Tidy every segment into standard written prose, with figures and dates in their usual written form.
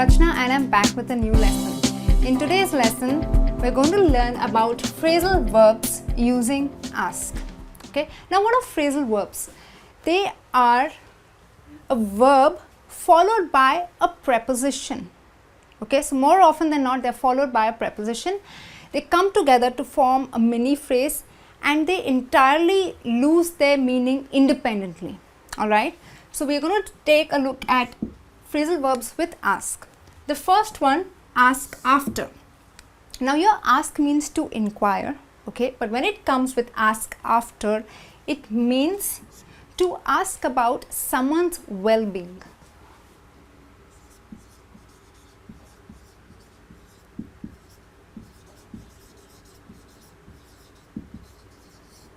Rachna and I'm back with a new lesson. In today's lesson, we're going to learn about phrasal verbs using ask. Okay. Now, what are phrasal verbs? They are a verb followed by a preposition. Okay. So, more often than not, they're followed by a preposition. They come together to form a mini phrase and they entirely lose their meaning independently. Alright. So, we're going to take a look at phrasal verbs with ask. The first one, ask after. Now, your ask means to inquire, okay, but when it comes with ask after, it means to ask about someone's well-being.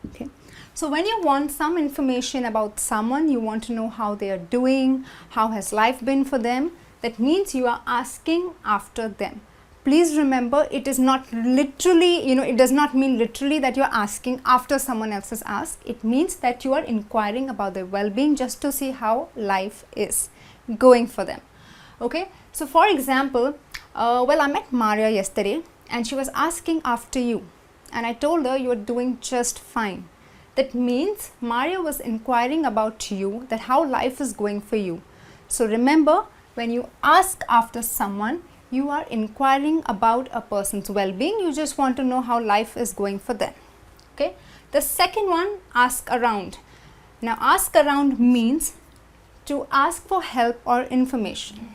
Okay. So, when you want some information about someone, you want to know how they are doing, how has life been for them, that means you are asking after them. Please remember, it is not literally, it does not mean literally that you are asking after someone else's ask. It means that you are inquiring about their well-being just to see how life is going for them. Okay. So, for example, I met Maria yesterday and she was asking after you and I told her you are doing just fine. That means Maria was inquiring about you, that how life is going for you. So, remember, when you ask after someone, you are inquiring about a person's well-being. You just want to know how life is going for them. Okay. The second one, ask around. Now, ask around means to ask for help or information.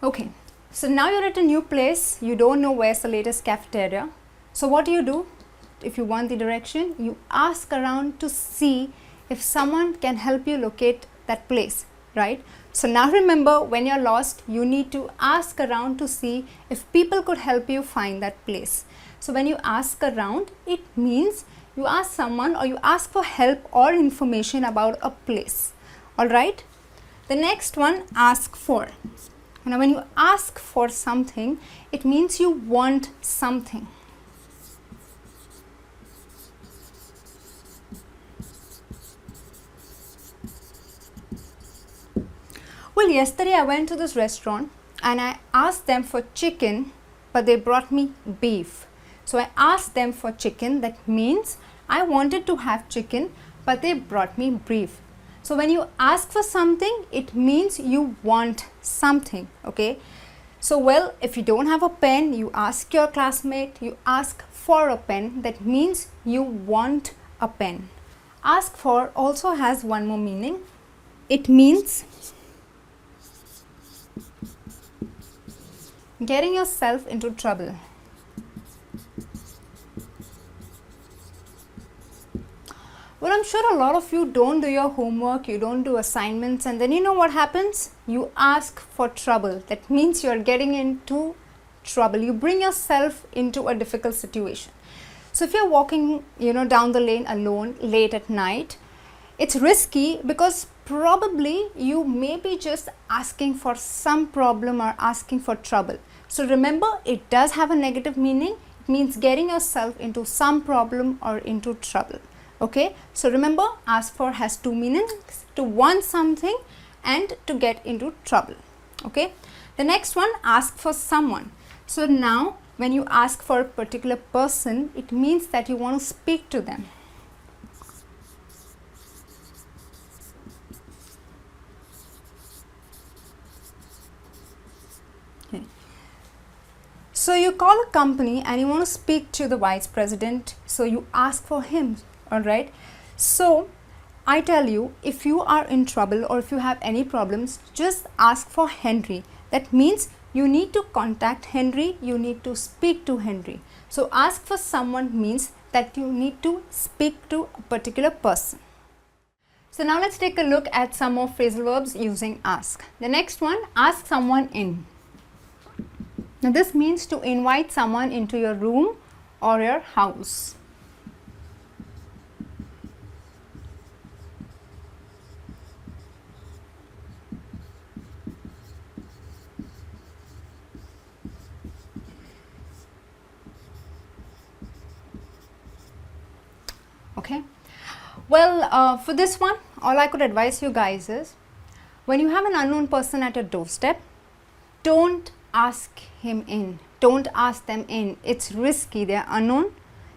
Okay. So, now you're at a new place, you don't know where's the latest cafeteria. So, what do? If you want the direction, you ask around to see if someone can help you locate that place, right? So, now remember, when you're lost, you need to ask around to see if people could help you find that place. So, when you ask around, it means you ask someone or you ask for help or information about a place, alright? The next one, ask for. Now, when you ask for something, it means you want something. Well, yesterday I went to this restaurant and I asked them for chicken, but they brought me beef. So, I asked them for chicken, that means I wanted to have chicken, but they brought me beef. So, when you ask for something, it means you want something, okay. So, if you don't have a pen, you ask your classmate, you ask for a pen, that means you want a pen. Ask for also has one more meaning. It means getting yourself into trouble. Well, I'm sure a lot of you don't do your homework, you don't do assignments, and then you know what happens? You ask for trouble. That means you're getting into trouble. You bring yourself into a difficult situation. So, if you're walking, down the lane alone late at night, it's risky because probably you may be just asking for some problem or asking for trouble. So, remember, it does have a negative meaning. It means getting yourself into some problem or into trouble. Okay. So, remember, ask for has two meanings: to want something and to get into trouble. Okay. The next one, ask for someone. So, now when you ask for a particular person, it means that you want to speak to them. Okay. So, you call a company and you want to speak to the vice president. So, you ask for him. Alright. So, I tell you, if you are in trouble or if you have any problems, just ask for Henry. That means you need to contact Henry, you need to speak to Henry. So, ask for someone means that you need to speak to a particular person. So, now let's take a look at some more phrasal verbs using ask. The next one, ask someone in. Now, this means to invite someone into your room or your house. Well, for this one, all I could advise you guys is, when you have an unknown person at your doorstep, don't ask him in. Don't ask them in. It's risky. They are unknown.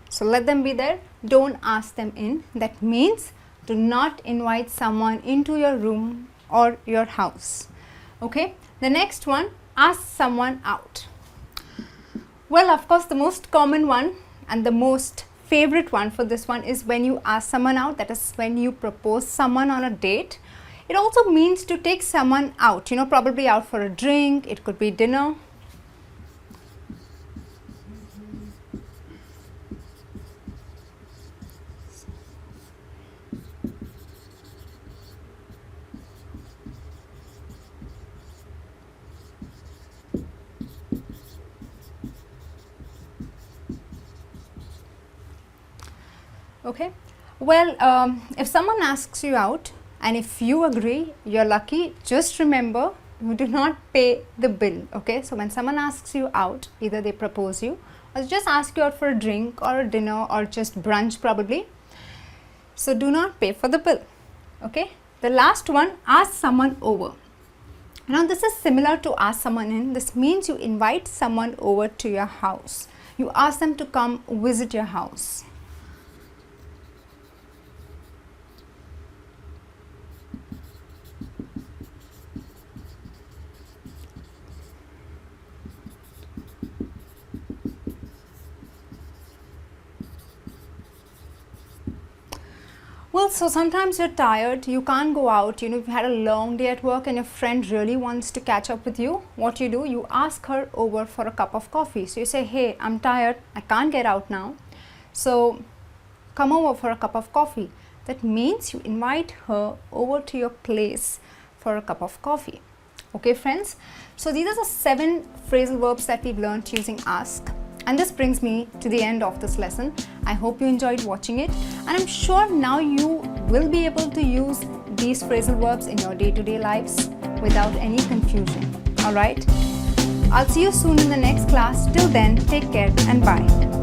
So let them be there. Don't ask them in. That means do not invite someone into your room or your house. Okay. The next one, ask someone out. Well, of course, the most common one and the most favorite one for this one is when you ask someone out. That is when you propose someone on a date. It also means to take someone out, probably out for a drink. It could be dinner. Okay. Well, if someone asks you out and if you agree, you're lucky. Just remember, you do not pay the bill. Okay. So when someone asks you out, either they propose you or just ask you out for a drink or a dinner or just brunch probably. So do not pay for the bill. Okay. The last one, ask someone over. Now this is similar to ask someone in. This means you invite someone over to your house. You ask them to come visit your house. Well, so sometimes you're tired, you can't go out, you've had a long day at work and your friend really wants to catch up with you. What you do, you ask her over for a cup of coffee. So you say, hey, I'm tired, I can't get out now. So come over for a cup of coffee. That means you invite her over to your place for a cup of coffee. Okay, friends. So these are the 7 phrasal verbs that we've learned using ask. And this brings me to the end of this lesson. I hope you enjoyed watching it, and I'm sure now you will be able to use these phrasal verbs in your day-to-day lives without any confusion. Alright? I'll see you soon in the next class. Till then, take care and bye.